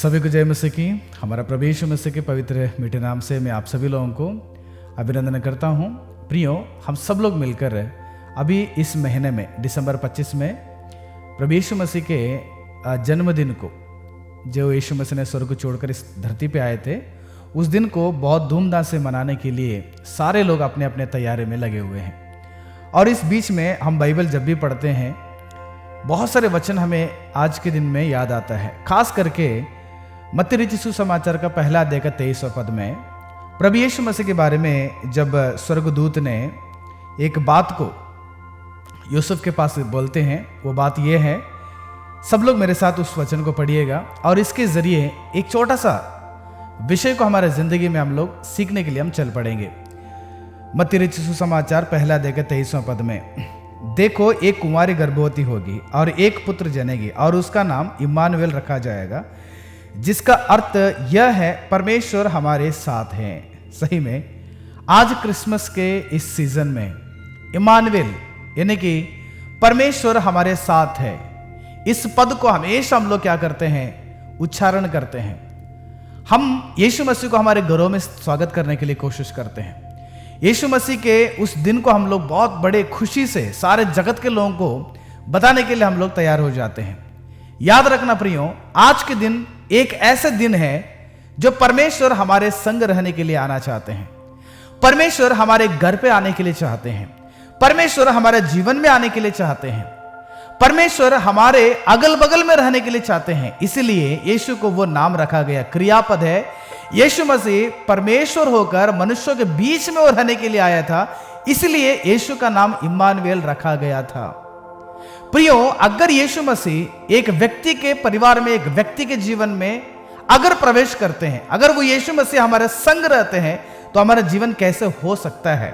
सभी को जय मसीह की। हमारा प्रभु यीशु मसीह के पवित्र मीठे नाम से मैं आप सभी लोगों को अभिनंदन करता हूं। प्रियो, हम सब लोग मिलकर अभी इस महीने में दिसंबर 25 में प्रभु यीशु मसीह के जन्मदिन को, जो यीशु मसीह ने स्वर्ग को छोड़कर इस धरती पे आए थे, उस दिन को बहुत धूमधाम से मनाने के लिए सारे लोग अपने अपने तैयारी में लगे हुए हैं। और इस बीच में हम बाइबल जब भी पढ़ते हैं, बहुत सारे वचन हमें आज के दिन में याद आता है। खास करके मत्ती रचित सुसमाचार का पहला अध्याय का 23वां पद में प्रभु यीशु मसीह के बारे में जब स्वर्गदूत ने एक बात को यूसुफ के पास बोलते हैं, वो बात ये है, सब लोग मेरे साथ उस वचन को पढ़िएगा और इसके जरिए एक छोटा सा विषय को हमारे जिंदगी में हम लोग सीखने के लिए हम चल पड़ेंगे। मत्ती रचित सुसमाचार पहला अध्याय का 23वां पद में, देखो एक कुंवारी गर्भवती होगी और एक पुत्र जनेगी और उसका नाम इम्मानुएल रखा जाएगा, जिसका अर्थ यह है परमेश्वर हमारे साथ है। सही में आज क्रिसमस के इस सीजन में इम्मानुएल यानी कि परमेश्वर हमारे साथ है, इस पद को हमेशा हम लोग क्या करते हैं, उच्चारण करते हैं। हम यीशु मसीह को हमारे घरों में स्वागत करने के लिए कोशिश करते हैं। यीशु मसीह के उस दिन को हम लोग बहुत बड़े खुशी से सारे जगत के लोगों को बताने के लिए हम लोग तैयार हो जाते हैं। याद रखना प्रियो, आज के दिन एक ऐसे दिन है जो परमेश्वर हमारे संग रहने के लिए आना चाहते हैं। परमेश्वर हमारे घर पे आने के लिए चाहते हैं। परमेश्वर हमारे जीवन में आने के लिए चाहते हैं। परमेश्वर हमारे अगल बगल में रहने के लिए चाहते हैं। इसलिए यीशु को वो नाम रखा गया, क्रियापद है। यीशु मसीह परमेश्वर होकर मनुष्यों के बीच में वो रहने के लिए आया था, इसलिए यीशु का नाम इम्मानुएल रखा गया था। प्रियो, अगर यीशु मसीह एक व्यक्ति के परिवार में, एक व्यक्ति के जीवन में अगर प्रवेश करते हैं, अगर वो यीशु मसीह हमारे संग रहते हैं, तो हमारा जीवन कैसे हो सकता है।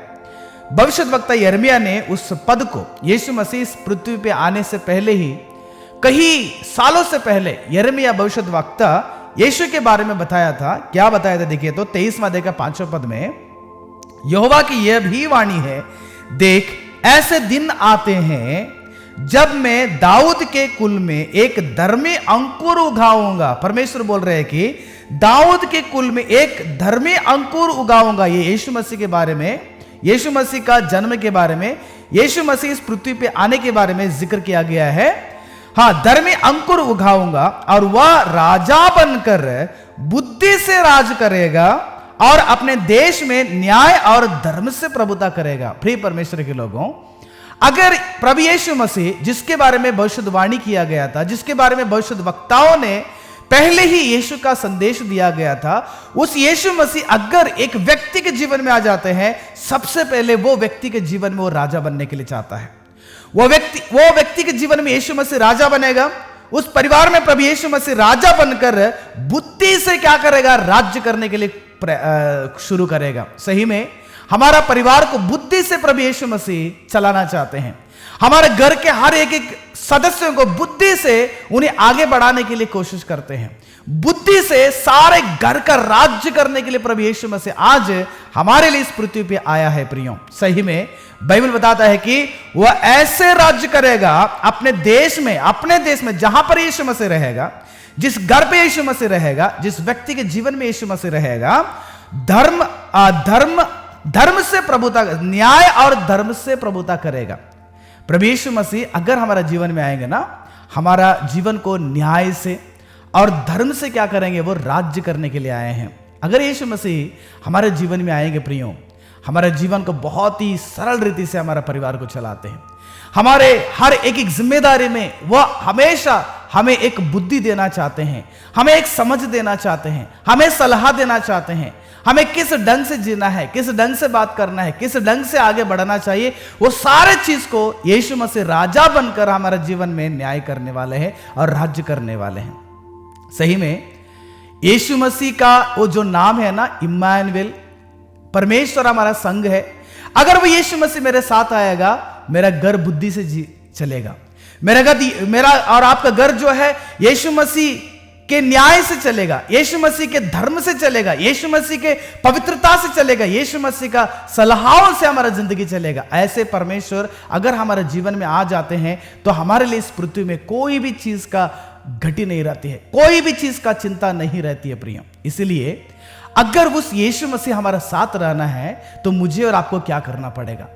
भविष्यद्वक्ता यिर्मयाह ने उस पद को यीशु मसीह इस पृथ्वी पे आने से पहले ही, कई सालों से पहले यिर्मयाह भविष्यद्वक्ता यीशु के बारे में बताया था। क्या बताया था देखिए तो 23वां अध्याय का 5वां पद में, यहोवा की यह भी वाणी है, देख ऐसे दिन आते हैं जब मैं दाऊद के कुल में एक धर्मी अंकुर उगाऊंगा। परमेश्वर बोल रहे हैं कि दाऊद के कुल में एक धर्मी अंकुर उगाऊंगा। ये यीशु मसीह के बारे में, यीशु मसीह का जन्म के बारे में, यीशु मसीह इस पृथ्वी पे आने के बारे में जिक्र किया गया है। हाँ, धर्मी अंकुर उगाऊंगा और वह राजा बनकर बुद्धि से राज करेगा और अपने देश में न्याय और धर्म से प्रभुता करेगा। प्रिय परमेश्वर के लोगों, अगर प्रभु यीशु मसीह जिसके बारे में भविष्यवाणी किया गया था, जिसके बारे में भविष्यवक्ताओं ने पहले ही यीशु का संदेश दिया गया था, उस यीशु मसीह अगर एक व्यक्ति के जीवन में आ जाते हैं, सबसे पहले वो व्यक्ति के जीवन में वो राजा बनने के लिए चाहता है। वो व्यक्ति के जीवन में यीशु मसीह राजा बनेगा। उस परिवार में प्रभु यीशु मसीह राजा बनकर बुद्धि से क्या करेगा, राज्य करने के लिए शुरू करेगा। सही में हमारा परिवार को बुद्धि से प्रभु यीशु मसीह चलाना चाहते हैं। हमारे घर के हर एक एक सदस्यों को बुद्धि से उन्हें आगे बढ़ाने के लिए कोशिश करते हैं। बुद्धि से सारे घर का राज्य करने के लिए प्रभु यीशु मसीह आज हमारे लिए इस पृथ्वी पे आया है। प्रियो, सही में बाइबल बताता है कि वह ऐसे राज्य करेगा अपने देश में जहां पर यीशु मसीह रहेगा, जिस घर पे यीशु मसीह रहेगा, जिस व्यक्ति के जीवन में यीशु मसीह रहेगा, धर्म से प्रभुता, न्याय और धर्म से प्रभुता करेगा। प्रभु यीशु मसीह अगर हमारा जीवन में आएंगे ना, हमारा जीवन को न्याय से और धर्म से क्या करेंगे, वो राज्य करने के लिए आए हैं। अगर यीशु मसीह हमारे जीवन में आएंगे प्रियो, हमारे जीवन को बहुत ही सरल रीति से हमारा परिवार को चलाते हैं। हमारे हर एक जिम्मेदारी में वह हमेशा हमें एक बुद्धि देना चाहते हैं, हमें एक समझ देना चाहते हैं, हमें सलाह देना चाहते हैं, हमें किस ढंग से जीना है, किस ढंग से बात करना है, किस ढंग से आगे बढ़ना चाहिए। वो सारे चीज को यीशु मसीह राजा बनकर हमारे जीवन में न्याय करने वाले हैं और राज्य करने वाले हैं। सही में यीशु मसीह का वो जो नाम है ना, इम्मानुएल, परमेश्वर हमारा संग है। अगर वो यीशु मसीह मेरे साथ आएगा, मेरा घर बुद्धि से चलेगा। मेरा और आपका घर जो है यीशु मसीह के न्याय से चलेगा, यीशु मसीह के धर्म से चलेगा, यीशु मसीह के पवित्रता से चलेगा, यीशु मसीह का सलाहों से हमारा जिंदगी चलेगा। ऐसे परमेश्वर अगर हमारे जीवन में आ जाते हैं तो हमारे लिए इस पृथ्वी में कोई भी चीज का घटी नहीं रहती है, कोई भी चीज का चिंता नहीं रहती है प्रिय। इसलिए अगर उस यीशु मसीह हमारा साथ रहना है तो मुझे और आपको क्या करना पड़ेगा?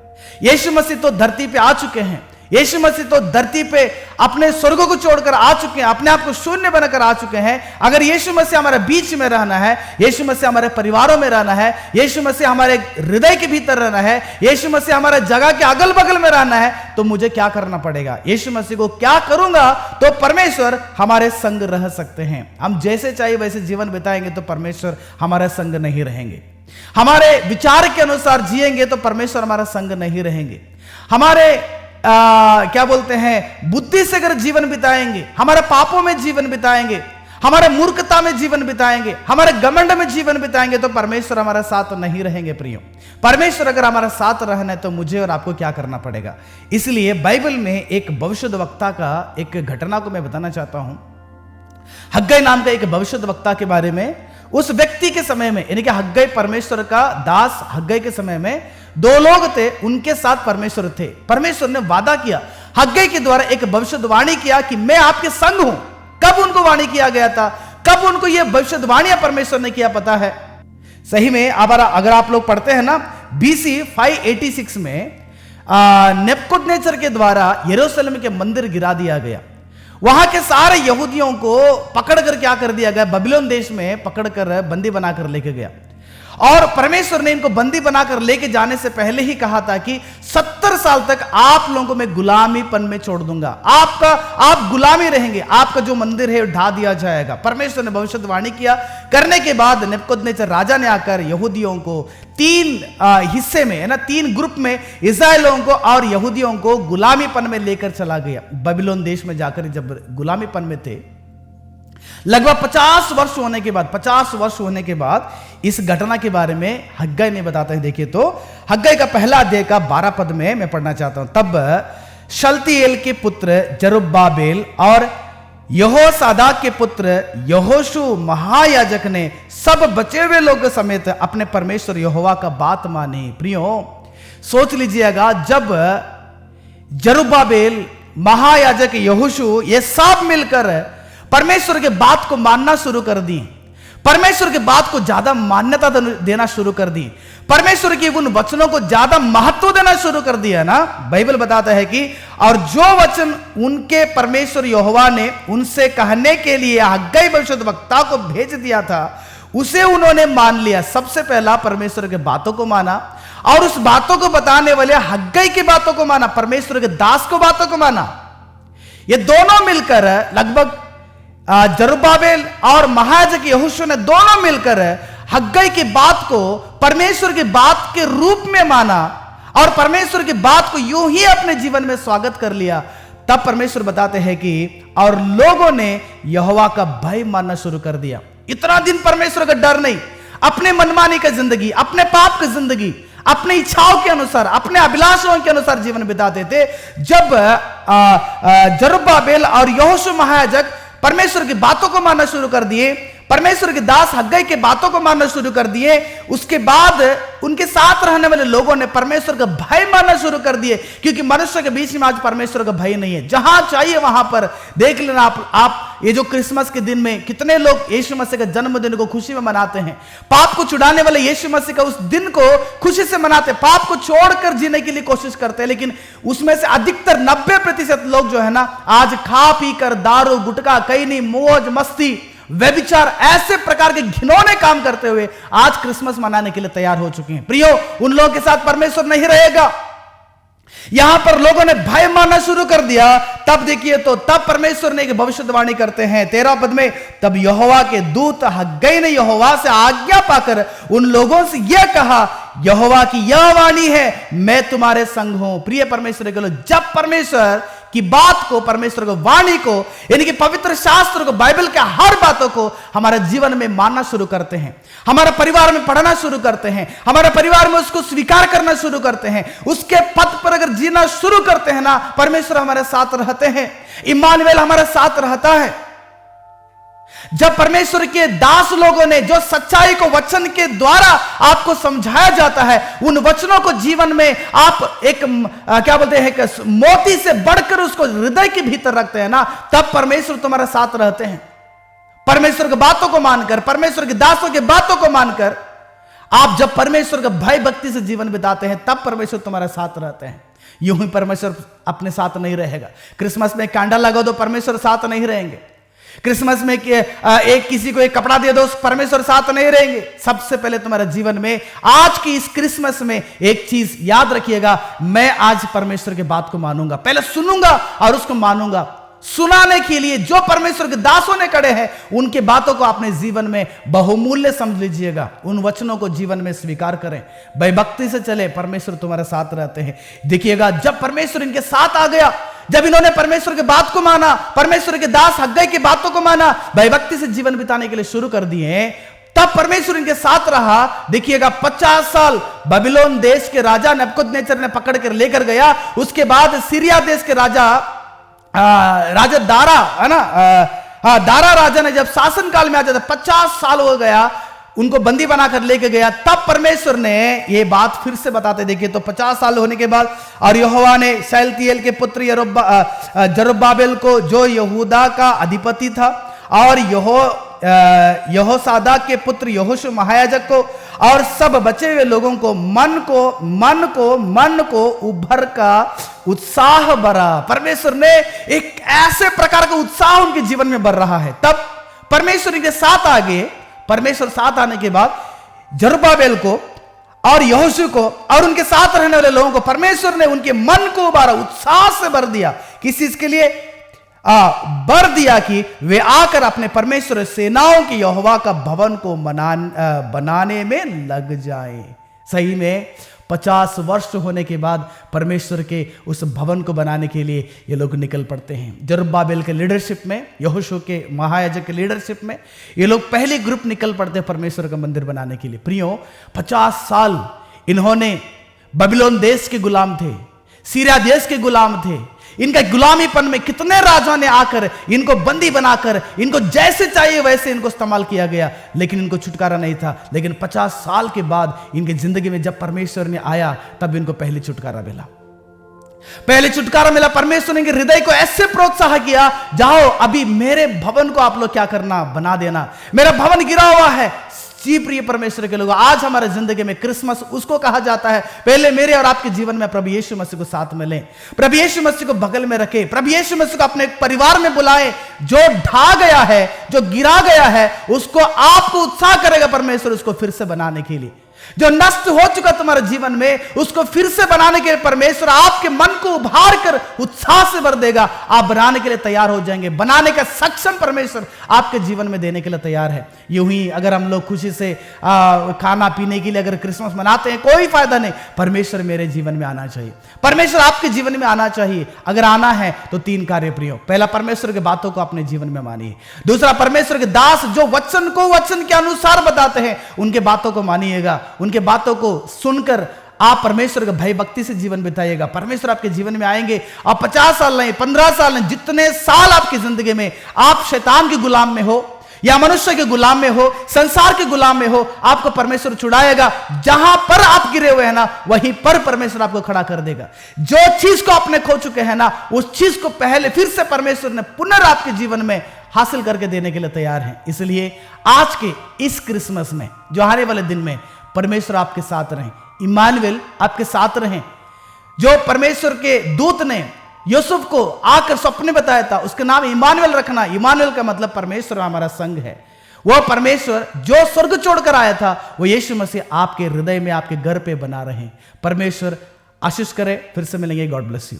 यीशु मसीह तो धरती पे आ चुके हैं, यीशु मसीह तो धरती पे अपने स्वर्गों को छोड़कर आ चुके हैं, अपने आप को शून्य बनाकर आ चुके हैं। अगर यीशु मसीह हमारे बीच में रहना है, यीशु मसीह हमारे परिवारों में रहना है, यीशु मसीह हमारे हृदय के भीतर रहना है, यीशु मसीह हमारे जगह के अगल बगल में रहना है, तो मुझे क्या करना पड़ेगा? यीशु मसीह को क्या करूंगा तो परमेश्वर हमारे संग रह सकते हैं। हम जैसे चाहिए वैसे जीवन बिताएंगे तो परमेश्वर हमारे संग नहीं रहेंगे। हमारे विचार के अनुसार जिएंगे तो परमेश्वर हमारा संग नहीं रहेंगे। हमारे क्या बोलते हैं, बुद्धि से अगर जीवन बिताएंगे, हमारे पापों में जीवन बिताएंगे, हमारे मूर्खता में जीवन बिताएंगे, हमारे घमंड में जीवन बिताएंगे तो परमेश्वर हमारे साथ नहीं रहेंगे प्रियो। परमेश्वर अगर हमारा साथ रहना है तो मुझे और आपको क्या करना पड़ेगा? इसलिए बाइबल में एक भविष्यद्वक्ता का एक घटना को मैं बताना चाहता हूं। हग्गई नाम का एक भविष्यद्वक्ता के बारे में। उस व्यक्ति के समय में, यानी कि हग्गई परमेश्वर का दास हग्गई के समय में दो लोग थे, उनके साथ परमेश्वर थे। परमेश्वर ने वादा किया, हग्गई के द्वारा एक भविष्यवाणी किया कि मैं आपके संग हूं। कब उनको वाणी किया गया था? कब उनको यह भविष्यवाणी परमेश्वर ने किया पता है? सही में अगर आप लोग पढ़ते हैं ना, BC 586 में नेबुकदनेस्सर के द्वारा यरूशलेम के मंदिर गिरा दिया गया। वहां के सारे यहूदियों को पकड़कर क्या कर दिया गया? बाबिलोन देश में पकड़कर बंदी बनाकर लेके गया। और परमेश्वर ने इनको बंदी बनाकर लेके जाने से पहले ही कहा था कि 70 साल तक आप लोगों को मैं गुलामीपन में छोड़ दूंगा, आप गुलामी रहेंगे, आपका जो मंदिर है ढा दिया जाएगा। परमेश्वर ने भविष्यवाणी किया। करने के बाद नेबुकदनेस्सर राजा ने आकर यहूदियों को 3 हिस्से में, है ना, 3 ग्रुप में इस्राएलियों को और यहूदियों को गुलामीपन में लेकर चला गया। बाबिलोन देश में जाकर जब गुलामीपन में थे, लगभग 50 वर्ष होने के बाद इस घटना के बारे में हग्गई ने बताता है। देखिए तो हग्गई का पहला अध्याय का 12 पद में मैं पढ़ना चाहता हूं। तब शलतियेल के पुत्र जरुब्बाबेल और यहोसादाक के पुत्र यहोशू महायाजक ने सब बचे हुए लोगों समेत अपने परमेश्वर यहोवा का बात मानी। प्रियो, सोच लीजिएगा, जब जरुब्बाबेल, महायाजक यहोशू, ये सब मिलकर परमेश्वर के बात को मानना शुरू कर दी, परमेश्वर के बात को ज्यादा मान्यता देना शुरू कर दी, परमेश्वर के उन वचनों को ज्यादा महत्व देना शुरू कर दिया ना। बाइबल बताता है कि और जो वचन उनके परमेश्वर यहोवा ने उनसे कहने के लिए हग्गई भविष्यद्वक्ता को भेज दिया था, उसे उन्होंने मान लिया। सबसे पहला परमेश्वर के बातों को माना और उस बातों को बताने वाले हग्गई की बातों को माना, परमेश्वर के दास को बातों को माना। ये दोनों मिलकर लगभग जरुब्बाबेल और महायाजक यहोशू ने दोनों मिलकर हग्गई की बात को परमेश्वर की बात के रूप में माना और परमेश्वर की बात को यूं ही अपने जीवन में स्वागत कर लिया। तब परमेश्वर बताते हैं कि और लोगों ने यहोवा का भय मानना शुरू कर दिया। इतना दिन परमेश्वर का डर नहीं, अपने मनमानी का जिंदगी, अपने पाप की जिंदगी, अपनी इच्छाओं के अनुसार, अपने अभिलाषाओं के अनुसार जीवन बिताते थे। जब जरुब्बाबेल और यहोशू महायाजक परमेश्वर की बातों को मानना शुरू कर दिए, परमेश्वर के दास हग्गई के बातों को मानना शुरू कर दिए, उसके बाद उनके साथ रहने वाले लोगों ने परमेश्वर का भय मानना शुरू कर दिए। क्योंकि मनुष्य के बीच में आज परमेश्वर का भय नहीं है। जहां चाहिए वहां पर देख लेना आप ये जो क्रिसमस के दिन में कितने लोग यीशु मसीह का जन्मदिन को खुशी में मनाते हैं। पाप को छुड़ाने वाले यीशु मसीह का उस दिन को खुशी से मनाते, पाप को छोड़कर जीने के लिए कोशिश करते हैं। लेकिन उसमें से अधिकतर 90% लोग जो है ना, आज खा पी कर दारू, गुटखा, कैनी, मौज मस्ती, व्यभिचार, ऐसे प्रकार के घिनौने काम करते हुए आज क्रिसमस मनाने के लिए तैयार हो चुके हैं। प्रियो, उन लोगों के साथ परमेश्वर नहीं रहेगा। यहां पर लोगों ने भय मानना शुरू कर दिया। तब देखिए तो तब परमेश्वर ने एक भविष्यवाणी करते हैं 13 पद में, तब यहोवा के दूत हग्गई ने यहोवा से आज्ञा पाकर उन लोगों से यह कहा, यहोवा की यह वाणी है, मैं तुम्हारे संग हूं। प्रिय परमेश्वर के लोग, जब परमेश्वर की बात को, परमेश्वर को वाणी को, यानी कि पवित्र शास्त्र को, बाइबल के हर बातों को हमारे जीवन में मानना शुरू करते हैं, हमारे परिवार में पढ़ना शुरू करते हैं, हमारे परिवार में उसको स्वीकार करना शुरू करते हैं, उसके पथ पर अगर जीना शुरू करते हैं ना, परमेश्वर हमारे साथ रहते हैं, इम्मानुएल हमारे साथ रहता है। जब परमेश्वर के दास लोगों ने जो सच्चाई को वचन के द्वारा आपको समझाया जाता है, उन वचनों को जीवन में आप एक क्या बोलते हैं, एक मोती से बढ़कर उसको हृदय के भीतर रखते हैं ना, तब परमेश्वर तुम्हारे साथ रहते हैं। परमेश्वर की बातों को मानकर, परमेश्वर के दासों की बातों को मानकर आप जब परमेश्वर का भय भक्ति से जीवन बिताते हैं, तब परमेश्वर तुम्हारे साथ रहते हैं। यूं ही परमेश्वर अपने साथ नहीं रहेगा। क्रिसमस में कैंडल लगा दो, परमेश्वर साथ नहीं रहेंगे। क्रिसमस में एक किसी को एक कपड़ा दे दो, परमेश्वर साथ नहीं रहेंगे। सबसे पहले तुम्हारे जीवन में आज की इस क्रिसमस में एक चीज याद रखिएगा, मैं आज परमेश्वर की बात को मानूंगा, पहले सुनूंगा और उसको मानूंगा। सुनाने के लिए जो परमेश्वर के दासों ने खड़े हैं, उनके बातों को अपने जीवन में बहुमूल्य समझ लीजिएगा। उन वचनों को जीवन में स्वीकार करें, भयभक्ति से चले, परमेश्वर तुम्हारे साथ रहते हैं। देखिएगा, जब परमेश्वर इनके साथ आ गया, जब इन्होंने परमेश्वर की बात को माना, परमेश्वर के दास हग्गई की बातों को माना, भयभक्ति से जीवन बिताने के लिए शुरू कर दिए, तब परमेश्वर इनके साथ रहा। देखिएगा, 50 साल बाबिलोन देश के राजा नबूकदनेस्सर ने पकड़ कर लेकर गया। उसके बाद सीरिया देश के राजा दारा है ना, दारा राजा ने जब शासन काल में आ जाता, 50 साल हो गया, उनको बंदी बनाकर लेके गया। तब परमेश्वर ने ये बात फिर से बताते, देखिए तो 50 साल होने के बाद, और यहोवा ने शैलतीएल के पुत्र जरुब्बाबेल को, जो यहूदा का अधिपति था, और यहोसादाक के पुत्र यहोशू महायाजक को, और सब बचे हुए लोगों को मन को उभर का उत्साह भरा। परमेश्वर ने एक ऐसे प्रकार का उत्साह उनके जीवन में भर रहा है। तब परमेश्वर के साथ आगे, परमेश्वर साथ आने के बाद जरुब्बाबेल को और यहोशू को और उनके साथ रहने वाले लोगों को परमेश्वर ने उनके मन को उबारा, उत्साह से भर दिया। किस चीज के लिए भर दिया? कि वे आकर अपने परमेश्वर सेनाओं के यहोवा का भवन को बनाने में लग जाएं। सही में 50 वर्ष होने के बाद परमेश्वर के उस भवन को बनाने के लिए ये लोग निकल पड़ते हैं। जरुब्बाबेल के लीडरशिप में, यहोशू के महायाजक के लीडरशिप में ये लोग पहले ग्रुप निकल पड़ते हैं परमेश्वर का मंदिर बनाने के लिए। प्रियो, 50 साल इन्होंने बाबिलोन देश के गुलाम थे, सीरिया देश के गुलाम थे। इनका गुलामीपन में कितने राजा ने आकर इनको बंदी बनाकर, इनको जैसे चाहिए वैसे इनको इस्तेमाल किया गया, लेकिन इनको छुटकारा नहीं था। लेकिन 50 साल के बाद इनकी जिंदगी में जब परमेश्वर ने आया, तब इनको पहले छुटकारा मिला। पहले छुटकारा मिला। परमेश्वर ने इनके हृदय को ऐसे प्रोत्साहन किया, जाओ अभी मेरे भवन को आप लोग क्या करना, बना देना। मेरा भवन गिरा हुआ है। जी प्रिय परमेश्वर के लोग, आज हमारे जिंदगी में क्रिसमस उसको कहा जाता है, पहले मेरे और आपके जीवन में प्रभु यीशु मसीह को साथ में लें, प्रभु यीशु मसीह को बगल में रखें, प्रभु यीशु मसीह को अपने परिवार में बुलाएं। जो ढा गया है, जो गिरा गया है, उसको आपको उत्साह करेगा परमेश्वर उसको फिर से बनाने के लिए। जो नष्ट हो चुका तुम्हारे जीवन में, उसको फिर से बनाने के लिए परमेश्वर आपके मन को उभार कर उत्साह से भर देगा। आप बनाने के लिए तैयार हो जाएंगे। बनाने का सक्षम परमेश्वर आपके जीवन में देने के लिए तैयार है। यूं ही अगर हम लोग खुशी से खाना पीने के लिए अगर क्रिसमस मनाते हैं, कोई फायदा नहीं। परमेश्वर मेरे जीवन में आना चाहिए, परमेश्वर आपके जीवन में आना चाहिए। अगर आना है तो 3 कार्य प्रियो। पहला, परमेश्वर की बातों को अपने जीवन में मानिए। दूसरा, परमेश्वर के दास जो वचन को वचन के अनुसार बताते हैं, उनके बातों को मानिएगा। उनके बातों को सुनकर आप परमेश्वर का भय भक्ति से जीवन बिताइएगा। परमेश्वर आपके जीवन में आएंगे। आप 50 साल नहीं, 15 साल नहीं, जितने साल आपकी जिंदगी में आप शैतान के गुलाम में हो या मनुष्य के गुलाम में हो, संसार के गुलाम में हो, आपको परमेश्वर छुड़ाएगा। जहां पर आप गिरे हुए हैं ना, वहीं पर परमेश्वर आपको खड़ा कर देगा। जो चीज को आपने खो चुके हैं ना, उस चीज को पहले फिर से परमेश्वर ने पुनः आपके जीवन में हासिल करके देने के लिए तैयार है। इसलिए आज के इस क्रिसमस में, जो आने वाले दिन में, परमेश्वर आपके साथ रहें, इम्मानुएल आपके साथ रहें। जो परमेश्वर के दूत ने यूसुफ को आकर स्वप्न बताया था, उसका नाम इम्मानुएल रखना। इम्मानुएल का मतलब परमेश्वर हमारा संग है। वह परमेश्वर जो स्वर्ग छोड़कर आया था, वो यीशु मसीह आपके हृदय में, आपके घर पे बना रहे। परमेश्वर आशीष करे। फिर से मिलेंगे। God bless you.